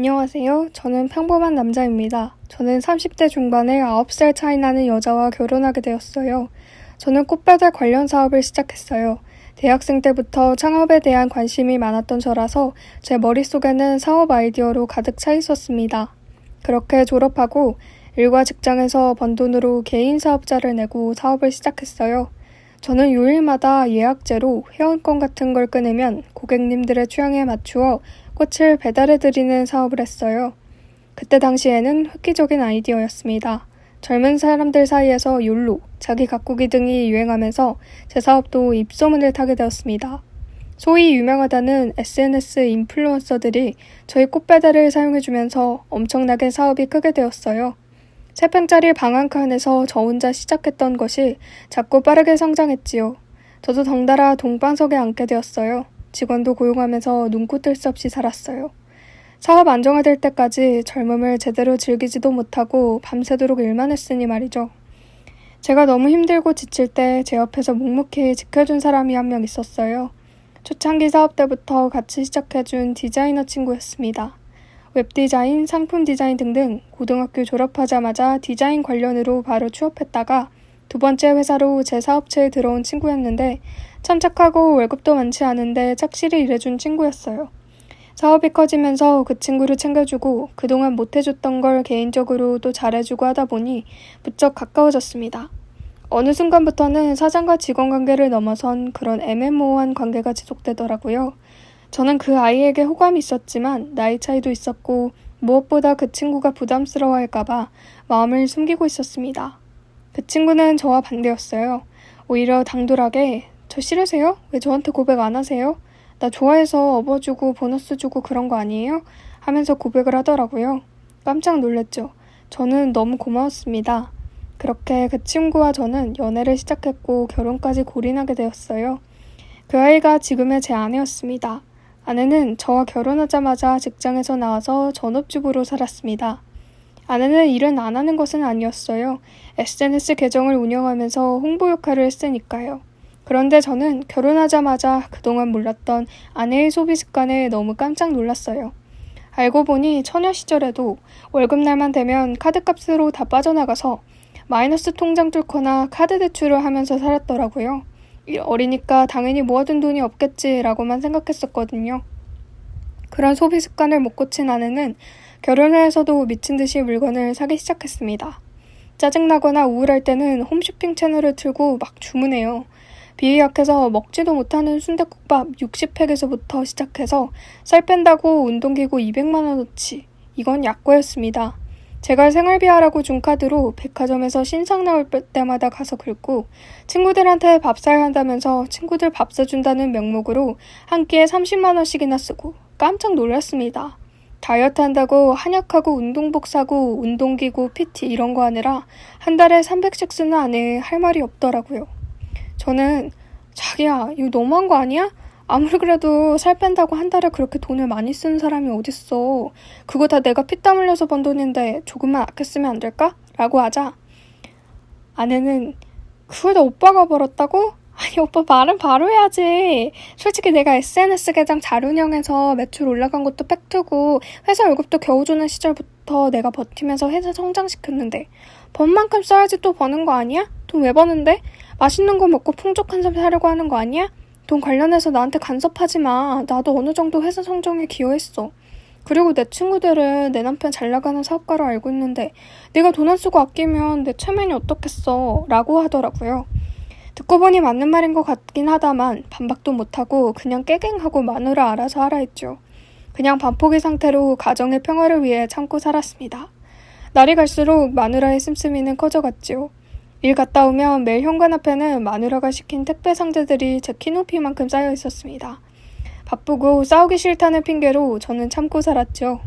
안녕하세요. 저는 평범한 남자입니다. 저는 30대 중반에 9살 차이 나는 여자와 결혼하게 되었어요. 저는 꽃배달 관련 사업을 시작했어요. 대학생 때부터 창업에 대한 관심이 많았던 저라서 제 머릿속에는 사업 아이디어로 가득 차 있었습니다. 그렇게 졸업하고 일과 직장에서 번 돈으로 개인 사업자를 내고 사업을 시작했어요. 저는 요일마다 예약제로 회원권 같은 걸 끊으면 고객님들의 취향에 맞추어 꽃을 배달해드리는 사업을 했어요. 그때 당시에는 획기적인 아이디어였습니다. 젊은 사람들 사이에서 욜로, 자기 가꾸기 등이 유행하면서 제 사업도 입소문을 타게 되었습니다. 소위 유명하다는 SNS 인플루언서들이 저희 꽃배달을 사용해주면서 엄청나게 사업이 크게 되었어요. 3평짜리 방 한 칸에서 저 혼자 시작했던 것이 작고 빠르게 성장했지요. 저도 덩달아 동방석에 앉게 되었어요. 직원도 고용하면서 눈코 뜰 새 없이 살았어요. 사업 안정화될 때까지 젊음을 제대로 즐기지도 못하고 밤새도록 일만 했으니 말이죠. 제가 너무 힘들고 지칠 때 제 옆에서 묵묵히 지켜준 사람이 한 명 있었어요. 초창기 사업 때부터 같이 시작해준 디자이너 친구였습니다. 웹디자인, 상품 디자인 등등 고등학교 졸업하자마자 디자인 관련으로 바로 취업했다가 두 번째 회사로 제 사업체에 들어온 친구였는데 참 착하고 월급도 많지 않은데 착실히 일해준 친구였어요. 사업이 커지면서 그 친구를 챙겨주고 그동안 못해줬던 걸 개인적으로 또 잘해주고 하다 보니 부쩍 가까워졌습니다. 어느 순간부터는 사장과 직원 관계를 넘어선 그런 애매모호한 관계가 지속되더라고요. 저는 그 아이에게 호감이 있었지만 나이 차이도 있었고 무엇보다 그 친구가 부담스러워할까봐 마음을 숨기고 있었습니다. 그 친구는 저와 반대였어요. 오히려 당돌하게 저 싫으세요? 왜 저한테 고백 안 하세요? 나 좋아해서 업어주고 보너스 주고 그런 거 아니에요? 하면서 고백을 하더라고요. 깜짝 놀랐죠. 저는 너무 고마웠습니다. 그렇게 그 친구와 저는 연애를 시작했고 결혼까지 골인하게 되었어요. 그 아이가 지금의 제 아내였습니다. 아내는 저와 결혼하자마자 직장에서 나와서 전업주부로 살았습니다. 아내는 일은 안 하는 것은 아니었어요. SNS 계정을 운영하면서 홍보 역할을 했으니까요. 그런데 저는 결혼하자마자 그동안 몰랐던 아내의 소비 습관에 너무 깜짝 놀랐어요. 알고 보니 처녀 시절에도 월급날만 되면 카드값으로 다 빠져나가서 마이너스 통장 뚫거나 카드 대출을 하면서 살았더라고요. 어리니까 당연히 모아둔 돈이 없겠지라고만 생각했었거든요. 그런 소비 습관을 못 고친 아내는 결혼을 해서도 미친 듯이 물건을 사기 시작했습니다. 짜증나거나 우울할 때는 홈쇼핑 채널을 틀고 막 주문해요. 비위 약해서 먹지도 못하는 순댓국밥 60팩에서부터 시작해서 살 뺀다고 운동기구 200만 원어치. 이건 약과였습니다. 제가 생활비하라고 준 카드로 백화점에서 신상 나올 때마다 가서 긁고 친구들한테 밥 사야 한다면서 친구들 밥 사준다는 명목으로 한 끼에 30만 원씩이나 쓰고 깜짝 놀랐습니다. 다이어트 한다고 한약하고 운동복 사고 운동기구, PT 이런 거 하느라 한 달에 300씩 쓰는 아내에 할 말이 없더라고요. 저는 자기야 이거 너무한 거 아니야? 아무리 그래도 살 뺀다고 한 달에 그렇게 돈을 많이 쓰는 사람이 어딨어. 그거 다 내가 피땀 흘려서 번 돈인데 조금만 아껴 쓰면 안 될까? 라고 하자 아내는 그걸 다 오빠가 벌었다고? 아니 오빠 말은 바로 해야지. 솔직히 내가 SNS 계정 잘 운영해서 매출 올라간 것도 팩트고 회사 월급도 겨우 주는 시절부터 내가 버티면서 회사 성장시켰는데 번 만큼 써야지 또 버는 거 아니야? 돈 왜 버는데? 맛있는 거 먹고 풍족한 삶 살려고 하는 거 아니야? 돈 관련해서 나한테 간섭하지 마. 나도 어느 정도 회사 성장에 기여했어. 그리고 내 친구들은 내 남편 잘 나가는 사업가로 알고 있는데 네가 돈 안 쓰고 아끼면 내 체면이 어떻겠어? 라고 하더라고요. 듣고 보니 맞는 말인 것 같긴 하다만 반박도 못하고 그냥 깨갱하고 마누라 알아서 하라 했죠. 그냥 반포기 상태로 가정의 평화를 위해 참고 살았습니다. 날이 갈수록 마누라의 씀씀이는 커져갔죠. 일 갔다 오면 매일 현관 앞에는 마누라가 시킨 택배 상자들이 제 키높이만큼 쌓여 있었습니다. 바쁘고 싸우기 싫다는 핑계로 저는 참고 살았죠.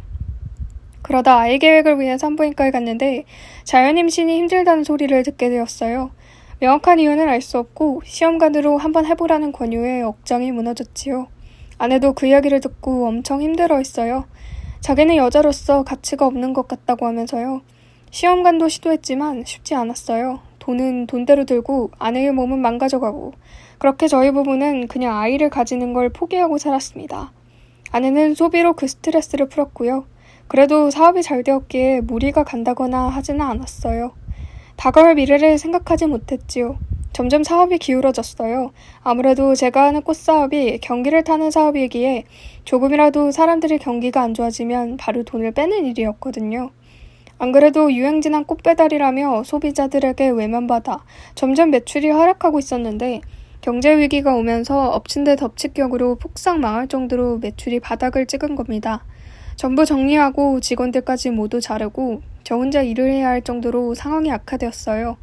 그러다 아이 계획을 위해 산부인과에 갔는데 자연임신이 힘들다는 소리를 듣게 되었어요. 명확한 이유는 알 수 없고 시험관으로 한번 해보라는 권유에 억장이 무너졌지요. 아내도 그 이야기를 듣고 엄청 힘들어했어요. 자기는 여자로서 가치가 없는 것 같다고 하면서요. 시험관도 시도했지만 쉽지 않았어요. 돈은 돈대로 들고 아내의 몸은 망가져가고 그렇게 저희 부부는 그냥 아이를 가지는 걸 포기하고 살았습니다. 아내는 소비로 그 스트레스를 풀었고요. 그래도 사업이 잘 되었기에 무리가 간다거나 하지는 않았어요. 다가올 미래를 생각하지 못했지요. 점점 사업이 기울어졌어요. 아무래도 제가 하는 꽃사업이 경기를 타는 사업이기에 조금이라도 사람들이 경기가 안 좋아지면 바로 돈을 빼는 일이었거든요. 안 그래도 유행진한 꽃배달이라며 소비자들에게 외면받아 점점 매출이 하락하고 있었는데 경제 위기가 오면서 엎친 데 덮칠 격으로 폭삭 망할 정도로 매출이 바닥을 찍은 겁니다. 전부 정리하고 직원들까지 모두 자르고 저 혼자 일을 해야 할 정도로 상황이 악화되었어요.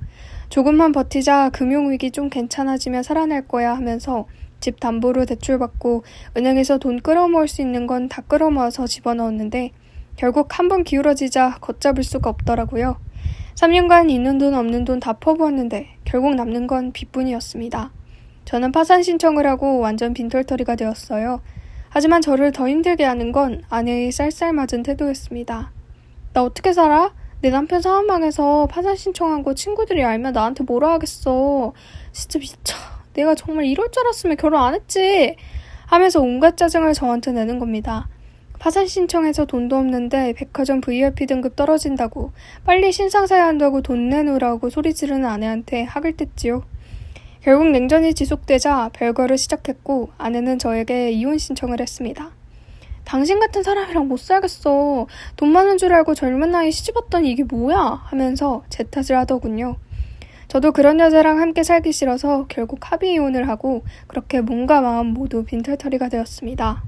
조금만 버티자 금융위기 좀 괜찮아지면 살아날 거야 하면서 집 담보로 대출받고 은행에서 돈 끌어모을 수 있는 건 다 끌어모아서 집어넣었는데 결국 한 번 기울어지자 걷잡을 수가 없더라고요. 3년간 있는 돈 없는 돈 다 퍼부었는데 결국 남는 건 빚뿐이었습니다. 저는 파산 신청을 하고 완전 빈털터리가 되었어요. 하지만 저를 더 힘들게 하는 건 아내의 쌀쌀맞은 태도였습니다. 나 어떻게 살아? 내 남편 사업 망해서 파산 신청한 거 친구들이 알면 나한테 뭐라 하겠어. 진짜 미쳐. 내가 정말 이럴 줄 알았으면 결혼 안 했지. 하면서 온갖 짜증을 저한테 내는 겁니다. 파산 신청해서 돈도 없는데 백화점 VIP 등급 떨어진다고 빨리 신상사야 한다고 돈 내놓으라고 소리 지르는 아내한테 학을 뗐지요. 결국 냉전이 지속되자 별거를 시작했고 아내는 저에게 이혼 신청을 했습니다. 당신 같은 사람이랑 못 살겠어. 돈 많은 줄 알고 젊은 나이에 시집왔더니 이게 뭐야? 하면서 제 탓을 하더군요. 저도 그런 여자랑 함께 살기 싫어서 결국 합의 이혼을 하고 그렇게 몸과 마음 모두 빈털터리가 되었습니다.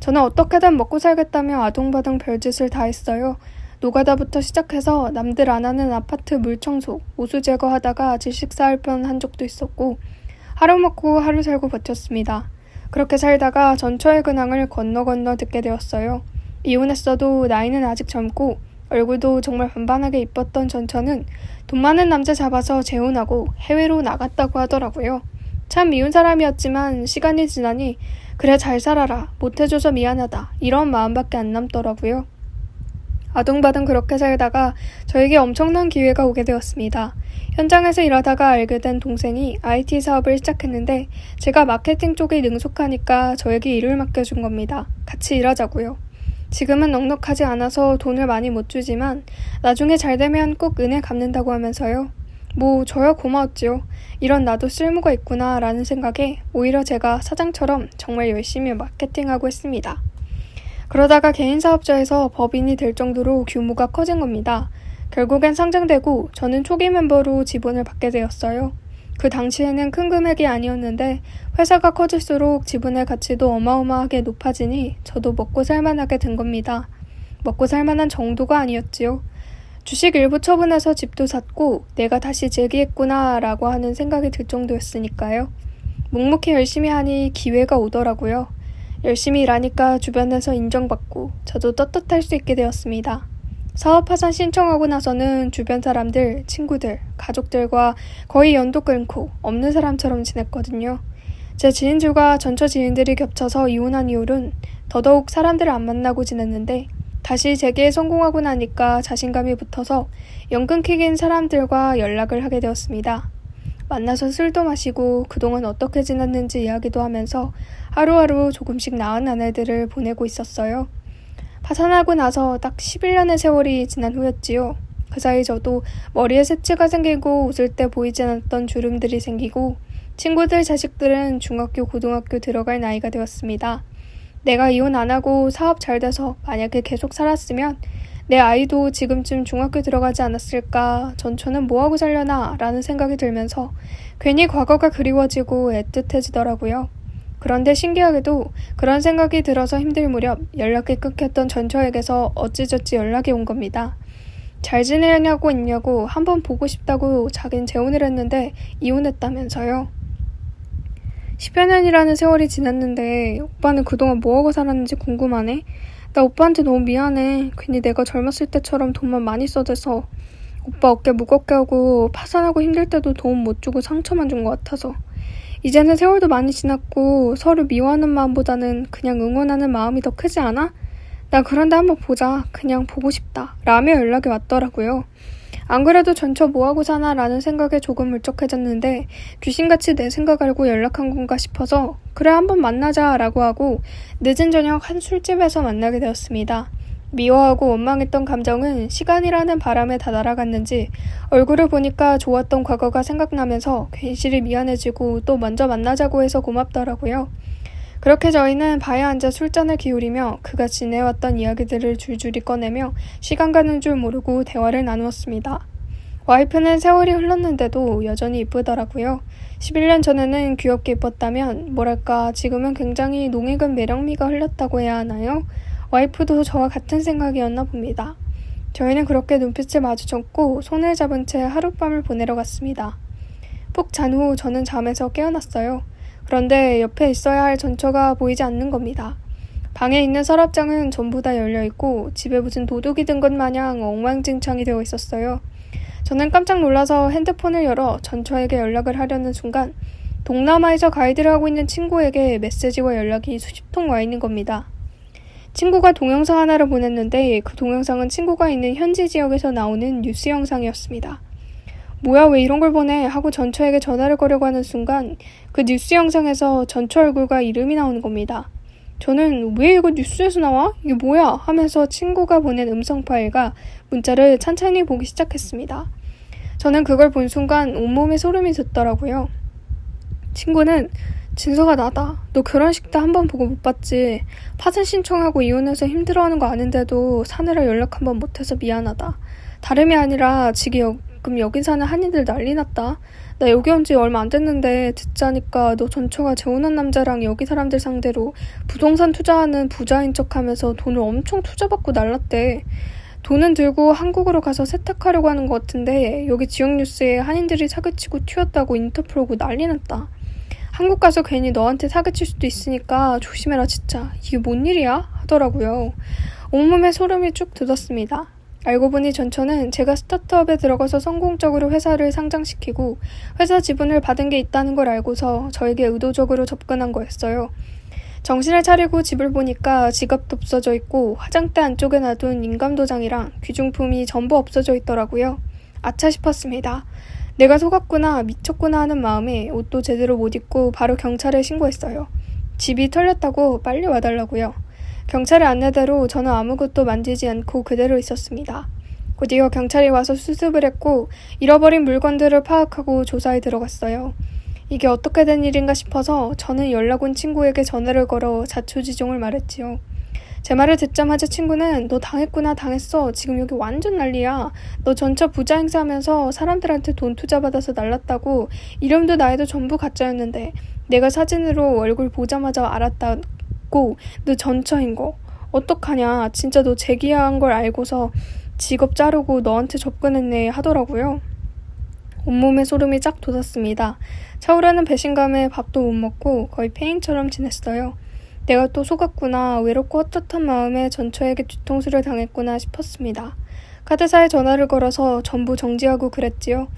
저는 어떻게든 먹고 살겠다며 아동바동 별짓을 다 했어요. 노가다부터 시작해서 남들 안 하는 아파트 물청소, 오수 제거하다가 질식 쌓을 뻔한 적도 있었고 하루 먹고 하루 살고 버텼습니다. 그렇게 살다가 전처의 근황을 건너 듣게 되었어요. 이혼했어도 나이는 아직 젊고 얼굴도 정말 반반하게 이뻤던 전처는 돈 많은 남자 잡아서 재혼하고 해외로 나갔다고 하더라고요. 참 미운 사람이었지만 시간이 지나니 그래 잘 살아라, 못해줘서 미안하다 이런 마음밖에 안 남더라고요. 아둥바둥 그렇게 살다가 저에게 엄청난 기회가 오게 되었습니다. 현장에서 일하다가 알게 된 동생이 IT 사업을 시작했는데 제가 마케팅 쪽에 능숙하니까 저에게 일을 맡겨준 겁니다. 같이 일하자고요. 지금은 넉넉하지 않아서 돈을 많이 못 주지만 나중에 잘 되면 꼭 은혜 갚는다고 하면서요. 뭐 저야 고마웠지요. 이런 나도 쓸모가 있구나 라는 생각에 오히려 제가 사장처럼 정말 열심히 마케팅하고 했습니다. 그러다가 개인 사업자에서 법인이 될 정도로 규모가 커진 겁니다. 결국엔 상장되고 저는 초기 멤버로 지분을 받게 되었어요. 그 당시에는 큰 금액이 아니었는데 회사가 커질수록 지분의 가치도 어마어마하게 높아지니 저도 먹고 살만하게 된 겁니다. 먹고 살만한 정도가 아니었지요. 주식 일부 처분해서 집도 샀고 내가 다시 재기했구나 라고 하는 생각이 들 정도였으니까요. 묵묵히 열심히 하니 기회가 오더라고요. 열심히 일하니까 주변에서 인정받고 저도 떳떳할 수 있게 되었습니다. 사업 파산 신청하고 나서는 주변 사람들, 친구들, 가족들과 거의 연도 끊고 없는 사람처럼 지냈거든요. 제 지인들과 전처 지인들이 겹쳐서 이혼한 이후로는 더더욱 사람들을 안 만나고 지냈는데 다시 재기에 성공하고 나니까 자신감이 붙어서 연 끊기긴 사람들과 연락을 하게 되었습니다. 만나서 술도 마시고 그동안 어떻게 지냈는지 이야기도 하면서 하루하루 조금씩 나은 아내들을 보내고 있었어요. 파산하고 나서 딱 11년의 세월이 지난 후였지요. 그 사이 저도 머리에 새치가 생기고 웃을 때 보이지 않았던 주름들이 생기고 친구들 자식들은 중학교, 고등학교 들어갈 나이가 되었습니다. 내가 이혼 안 하고 사업 잘 돼서 만약에 계속 살았으면 내 아이도 지금쯤 중학교 들어가지 않았을까, 전처는 뭐하고 살려나 라는 생각이 들면서 괜히 과거가 그리워지고 애틋해지더라고요. 그런데 신기하게도 그런 생각이 들어서 힘들 무렵 연락이 끊겼던 전처에게서 어찌저찌 연락이 온 겁니다. 잘 지내냐고 있냐고 한번 보고 싶다고 자긴 재혼을 했는데 이혼했다면서요. 10여 년이라는 세월이 지났는데 오빠는 그동안 뭐하고 살았는지 궁금하네. 나 오빠한테 너무 미안해. 괜히 내가 젊었을 때처럼 돈만 많이 써대서 오빠 어깨 무겁게 하고 파산하고 힘들 때도 도움 못 주고 상처만 준 것 같아서. 이제는 세월도 많이 지났고 서로 미워하는 마음보다는 그냥 응원하는 마음이 더 크지 않아? 나 그런데 한번 보자. 그냥 보고 싶다. 라며 연락이 왔더라고요. 안 그래도 전처 뭐하고 사나 라는 생각에 조금 울적해졌는데 귀신같이 내 생각 알고 연락한 건가 싶어서 그래 한번 만나자 라고 하고 늦은 저녁 한 술집에서 만나게 되었습니다. 미워하고 원망했던 감정은 시간이라는 바람에 다 날아갔는지 얼굴을 보니까 좋았던 과거가 생각나면서 괜시리 미안해지고 또 먼저 만나자고 해서 고맙더라고요. 그렇게 저희는 바에 앉아 술잔을 기울이며 그가 지내왔던 이야기들을 줄줄이 꺼내며 시간 가는 줄 모르고 대화를 나누었습니다. 와이프는 세월이 흘렀는데도 여전히 이쁘더라고요. 11년 전에는 귀엽게 이뻤다면 뭐랄까 지금은 굉장히 농익은 매력미가 흘렀다고 해야 하나요? 와이프도 저와 같은 생각이었나 봅니다. 저희는 그렇게 눈빛을 마주쳤고 손을 잡은 채 하룻밤을 보내러 갔습니다. 푹 잔 후 저는 잠에서 깨어났어요. 그런데 옆에 있어야 할 전처가 보이지 않는 겁니다. 방에 있는 서랍장은 전부 다 열려있고 집에 무슨 도둑이 든 것 마냥 엉망진창이 되어 있었어요. 저는 깜짝 놀라서 핸드폰을 열어 전처에게 연락을 하려는 순간 동남아에서 가이드를 하고 있는 친구에게 메시지와 연락이 수십 통 와 있는 겁니다. 친구가 동영상 하나를 보냈는데 그 동영상은 친구가 있는 현지 지역에서 나오는 뉴스 영상이었습니다. 뭐야 왜 이런 걸 보내 하고 전처에게 전화를 거려고 하는 순간 그 뉴스 영상에서 전처 얼굴과 이름이 나오는 겁니다. 저는 왜 이거 뉴스에서 나와? 이게 뭐야? 하면서 친구가 보낸 음성 파일과 문자를 찬찬히 보기 시작했습니다. 저는 그걸 본 순간 온몸에 소름이 돋더라고요. 친구는 진서가 나다. 너 결혼식 때 한 번 보고 못 봤지. 파산 신청하고 이혼해서 힘들어하는 거 아는데도 사느라 연락 한 번 못해서 미안하다. 다름이 아니라 지금 여기 사는 한인들 난리 났다. 나 여기 온 지 얼마 안 됐는데 듣자니까 너 전처가 재혼한 남자랑 여기 사람들 상대로 부동산 투자하는 부자인 척하면서 돈을 엄청 투자받고 날랐대. 돈은 들고 한국으로 가서 세탁하려고 하는 것 같은데 여기 지역 뉴스에 한인들이 사기치고 튀었다고 인터뷰 오고 난리 났다. 한국 가서 괜히 너한테 사기칠 수도 있으니까 조심해라 진짜. 이게 뭔 일이야? 하더라고요. 온몸에 소름이 쭉 돋았습니다. 알고 보니 전처는 제가 스타트업에 들어가서 성공적으로 회사를 상장시키고 회사 지분을 받은 게 있다는 걸 알고서 저에게 의도적으로 접근한 거였어요. 정신을 차리고 집을 보니까 지갑도 없어져 있고 화장대 안쪽에 놔둔 인감도장이랑 귀중품이 전부 없어져 있더라고요. 아차 싶었습니다. 내가 속았구나, 미쳤구나 하는 마음에 옷도 제대로 못 입고 바로 경찰에 신고했어요. 집이 털렸다고 빨리 와달라고요. 경찰의 안내대로 저는 아무것도 만지지 않고 그대로 있었습니다. 곧이어 경찰이 와서 수습을 했고 잃어버린 물건들을 파악하고 조사에 들어갔어요. 이게 어떻게 된 일인가 싶어서 저는 연락 온 친구에게 전화를 걸어 자초지종을 말했지요. 제 말을 듣자마자 친구는 너 당했구나 당했어. 지금 여기 완전 난리야. 너 전처 부자 행사하면서 사람들한테 돈 투자받아서 날랐다고. 이름도 나이도 전부 가짜였는데 내가 사진으로 얼굴 보자마자 알았다고. 너 전처인 거. 어떡하냐. 진짜 너 재기한 걸 알고서 직업 자르고 너한테 접근했네 하더라고요. 온몸에 소름이 쫙 돋았습니다. 차오르는 배신감에 밥도 못 먹고 거의 폐인처럼 지냈어요. 내가 또 속았구나. 외롭고 헛헛한 마음에 전처에게 뒤통수를 당했구나 싶었습니다. 카드사에 전화를 걸어서 전부 정지하고 그랬지요.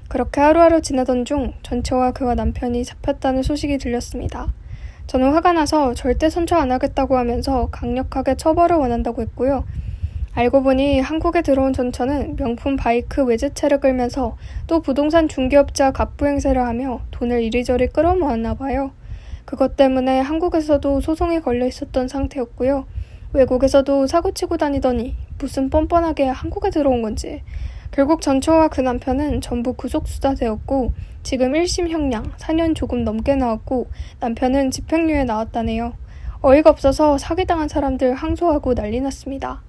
그렇게 하루하루 지나던 중 전처와 그와 남편이 잡혔다는 소식이 들렸습니다. 저는 화가 나서 절대 선처 안 하겠다고 하면서 강력하게 처벌을 원한다고 했고요. 알고 보니 한국에 들어온 전처는 명품 바이크 외제차를 끌면서 또 부동산 중개업자 갑부 행세를 하며 돈을 이리저리 끌어모았나 봐요. 그것 때문에 한국에서도 소송이 걸려 있었던 상태였고요. 외국에서도 사고치고 다니더니 무슨 뻔뻔하게 한국에 들어온 건지. 결국 전처와 그 남편은 전부 구속수사되었고 지금 1심 형량 4년 조금 넘게 나왔고 남편은 집행유예 나왔다네요. 어이가 없어서 사기당한 사람들 항소하고 난리 났습니다.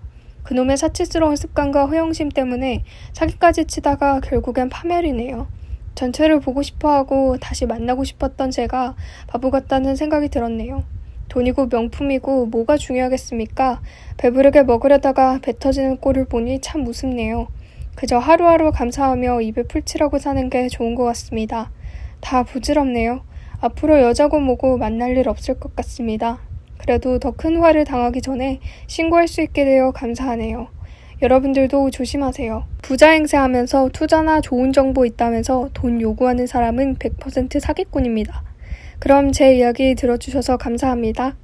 그놈의 사치스러운 습관과 허영심 때문에 사기까지 치다가 결국엔 파멸이네요. 전체를 보고 싶어하고 다시 만나고 싶었던 제가 바보 같다는 생각이 들었네요. 돈이고 명품이고 뭐가 중요하겠습니까? 배부르게 먹으려다가 배 터지는 꼴을 보니 참 우습네요. 그저 하루하루 감사하며 입에 풀칠하고 사는 게 좋은 것 같습니다. 다 부질없네요. 앞으로 여자고 뭐고 만날 일 없을 것 같습니다. 그래도 더 큰 화를 당하기 전에 신고할 수 있게 되어 감사하네요. 여러분들도 조심하세요. 부자 행세하면서 투자나 좋은 정보 있다면서 돈 요구하는 사람은 100% 사기꾼입니다. 그럼 제 이야기 들어주셔서 감사합니다.